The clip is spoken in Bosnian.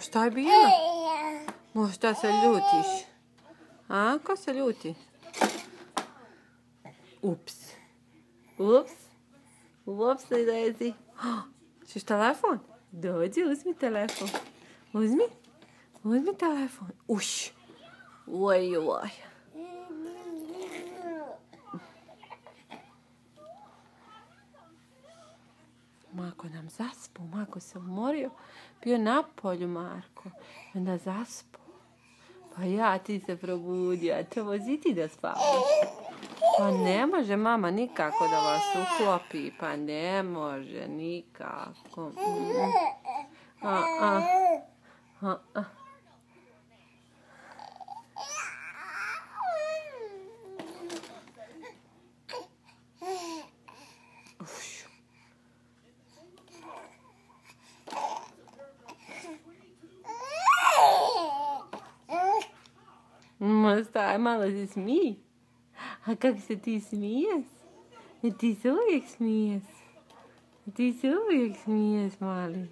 Šta je bilo? Šta se ljutiš? A, ko se ljuti? Ups, ne lezi. Češ telefon? Dođi, uzmi telefon. Uzmi telefon. Uš. Oj. Marko nam zaspao, Marko se umorio. Bio na polju, Marko. Onda zaspao. Pa ja, ti se probudio, a to vozi ti da spavaš. Pa ne može mama nikako da vas uklopi, pa ne može nikako. Staj, malo se smij. A kako se ti smijes? Ti se uvijek smiješ. Mali.